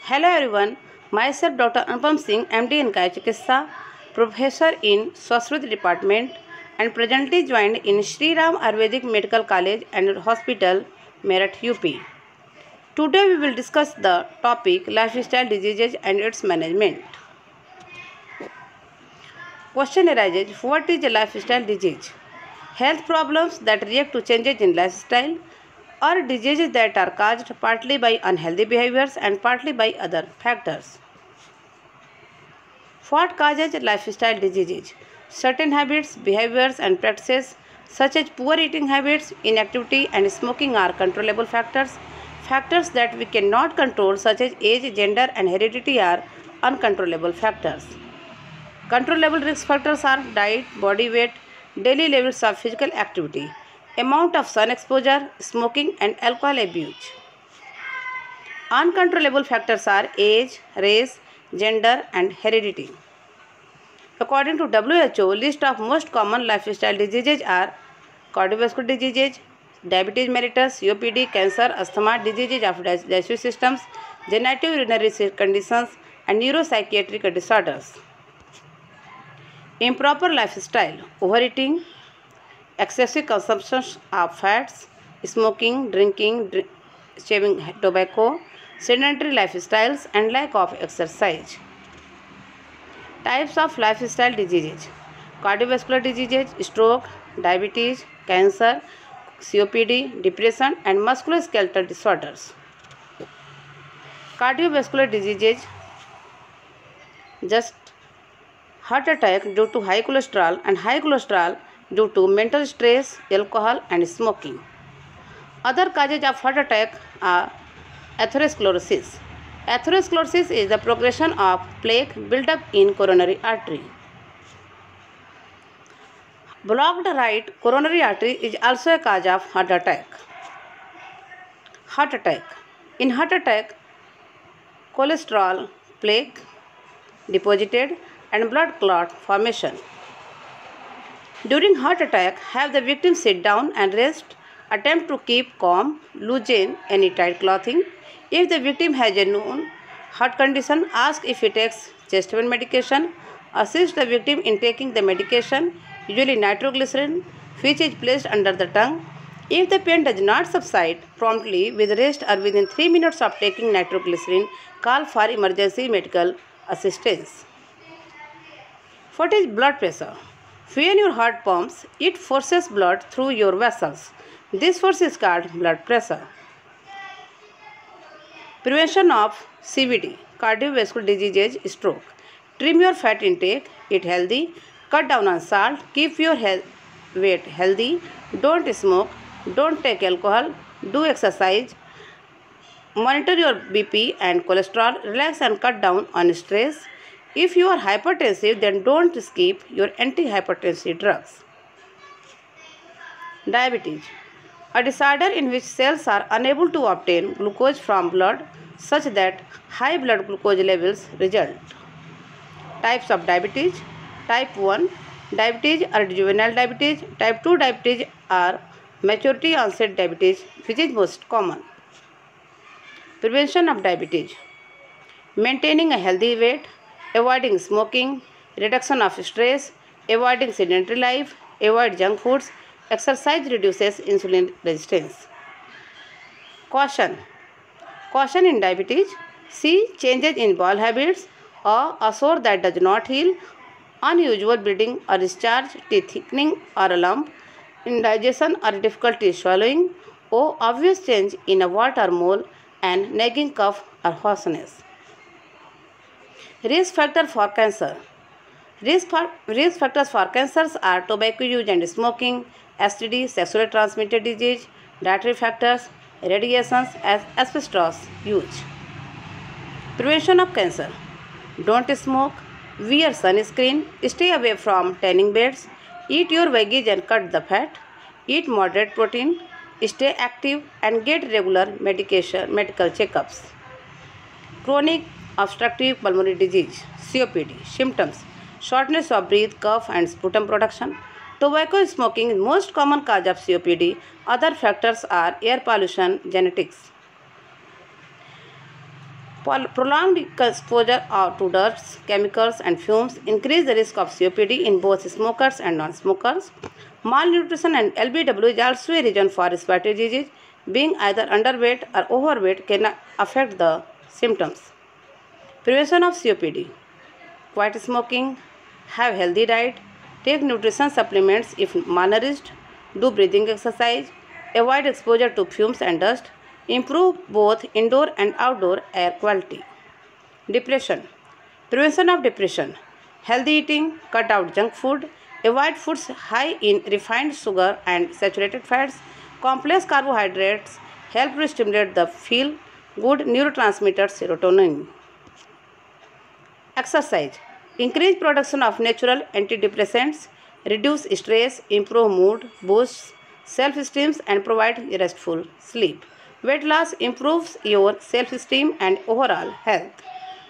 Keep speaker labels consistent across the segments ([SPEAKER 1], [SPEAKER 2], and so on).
[SPEAKER 1] Hello everyone, myself Dr. Anupam Singh, MD in Kaya Chikitsa, Professor in Sanskrit Department and presently joined in Sri Ram Ayurvedic Medical College and Hospital, Meerut, UP. Today we will discuss the topic lifestyle diseases and its management. Question arises, what is a lifestyle disease? Health problems that react to changes in lifestyle or diseases that are caused partly by unhealthy behaviors and partly by other factors. What causes lifestyle diseases? Certain habits, behaviors and practices such as poor eating habits, inactivity and smoking are controllable factors. Factors that we cannot control such as age, gender and heredity are uncontrollable factors. Controllable risk factors are diet, body weight, daily levels of physical activity, amount of sun exposure, smoking and alcohol abuse. Uncontrollable factors are age, race, gender and heredity. According to WHO, list of most common lifestyle diseases are cardiovascular diseases, diabetes mellitus, COPD, cancer, asthma, diseases of digestive systems, genitourinary conditions and neuropsychiatric disorders. Improper lifestyle, overeating, excessive consumption of fats, smoking, drinking, chewing tobacco, sedentary lifestyles and lack of exercise. Types of lifestyle diseases: cardiovascular diseases, stroke, diabetes, cancer, COPD, depression and musculoskeletal disorders. Cardiovascular diseases, just heart attack due to high cholesterol and high cholesterol due to mental stress, alcohol and smoking. Other causes of heart attack are atherosclerosis. Atherosclerosis is the progression of plaque buildup in coronary artery. Blocked right coronary artery is also a cause of heart attack. Heart attack. In heart attack, cholesterol, plaque deposited and blood clot formation. During heart attack, have the victim sit down and rest. Attempt to keep calm, loosen any tight clothing. If the victim has a known heart condition, ask if he takes chest pain medication. Assist the victim in taking the medication, usually nitroglycerin, which is placed under the tongue. If the pain does not subside promptly with rest or within 3 minutes of taking nitroglycerin, call for emergency medical assistance. What is blood pressure? When your heart pumps, it forces blood through your vessels. This force is called blood pressure. Prevention of CVD, cardiovascular diseases, stroke. Trim your fat intake, eat healthy, cut down on salt, keep your weight healthy, don't smoke, don't take alcohol, do exercise, monitor your BP and cholesterol, relax and cut down on stress. If you are hypertensive, then don't skip your antihypertensive drugs. Diabetes, a disorder in which cells are unable to obtain glucose from blood such that high blood glucose levels result. Types of diabetes: type 1 diabetes or juvenile diabetes, type 2 diabetes or maturity onset diabetes, which is most common. Prevention of diabetes: maintaining a healthy weight, avoiding smoking, reduction of stress, avoiding sedentary life, avoid junk foods, exercise reduces insulin resistance. Caution in diabetes: see changes in bowel habits or a sore that does not heal, unusual bleeding or discharge, teeth thickening or a lump, indigestion or difficulty swallowing, or obvious change in a wart or mole and nagging cough or hoarseness. Risk factor for cancer. Risk factors for cancers are tobacco use and smoking, STD, sexually transmitted disease, dietary factors, radiations, asbestos use. Prevention of cancer: don't smoke, wear sunscreen, stay away from tanning beds, eat your veggies and cut the fat, eat moderate protein, stay active and get regular medical checkups. Chronic obstructive pulmonary disease, COPD. Symptoms: shortness of breath, cough and sputum production. Tobacco smoking is most common cause of COPD. Other factors are air pollution, genetics. Prolonged exposure to dust, chemicals, and fumes increase the risk of COPD in both smokers and non-smokers. Malnutrition and LBW is also a reason for respiratory disease. Being either underweight or overweight can affect the symptoms. Prevention of COPD. Quit smoking, have healthy diet, take nutrition supplements if malnourished, do breathing exercise, avoid exposure to fumes and dust, improve both indoor and outdoor air quality. Depression. Prevention of depression. Healthy eating, cut out junk food, avoid foods high in refined sugar and saturated fats. Complex carbohydrates help to stimulate the feel-good neurotransmitter serotonin. Exercise. Increase production of natural antidepressants, reduce stress, improve mood, boosts self-esteem and provide restful sleep. Weight loss improves your self-esteem and overall health.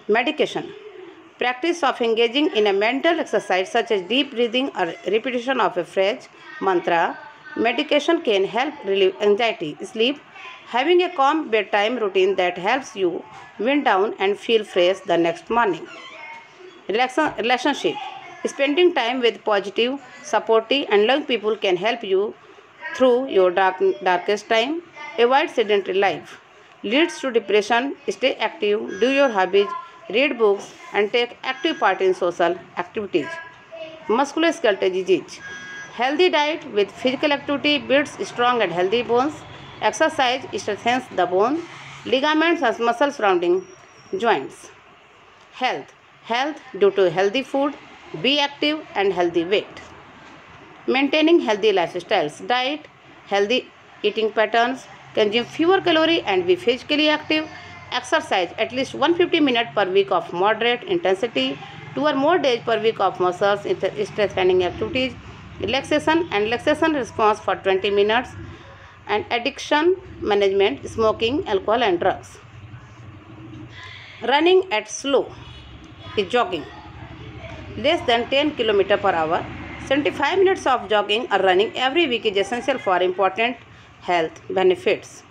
[SPEAKER 1] Medication. Practice of engaging in a mental exercise such as deep breathing or repetition of a phrase, mantra. Medication can help relieve anxiety. Sleep. Having a calm bedtime routine that helps you wind down and feel fresh the next morning. Relationship. Spending time with positive, supportive, and loving people can help you through your darkest time. Avoid sedentary life. Leads to depression. Stay active, do your hobbies, read books, and take active part in social activities. Musculoskeletal disease. Healthy diet with physical activity builds strong and healthy bones. Exercise strengthens the bone, ligaments, and muscles surrounding joints. Health. Health due to healthy food, be active, and healthy weight. Maintaining healthy lifestyles. Diet, healthy eating patterns, consume fewer calories and be physically active. Exercise at least 150 minutes per week of moderate intensity, 2 or more days per week of muscles strengthening activities. Relaxation response for 20 minutes. And addiction management, smoking, alcohol, and drugs. Running at slow is jogging less than 10 km per hour. 75 minutes of jogging or running every week is essential for important health benefits.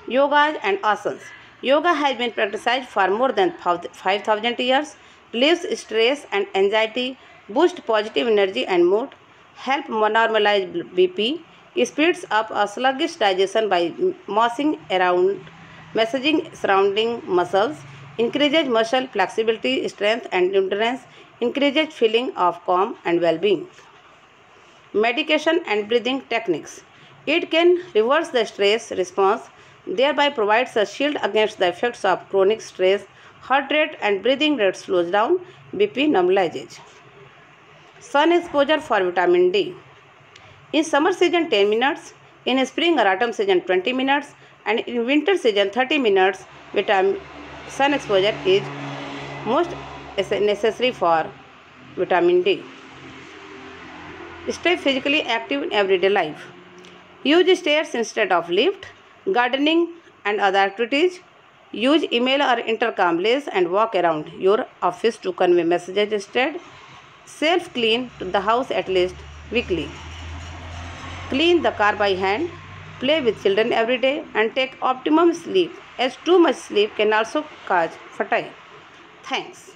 [SPEAKER 1] Yoga and asanas. Yoga has been practiced for more than 5,000 years, relieves stress and anxiety, boosts positive energy and mood, help normalize BP, speeds up a sluggish digestion by massaging surrounding muscles, increases muscle flexibility, strength and endurance, increases feeling of calm and well-being. Medication and breathing techniques. It can reverse the stress response, thereby provides a shield against the effects of chronic stress. Heart rate and breathing rate slows down, BP normalizes. Sun exposure for vitamin D. In summer season 10 minutes, in spring or autumn season 20 minutes, and in winter season 30 minutes, sun exposure is most necessary for vitamin D. Stay physically active in everyday life. Use stairs instead of lift. Gardening and other activities. Use email or intercom lists and walk around your office to convey messages instead. Self-clean the house at least weekly. Clean the car by hand. Play with children every day and take optimum sleep, as too much sleep can also cause fatigue. Thanks.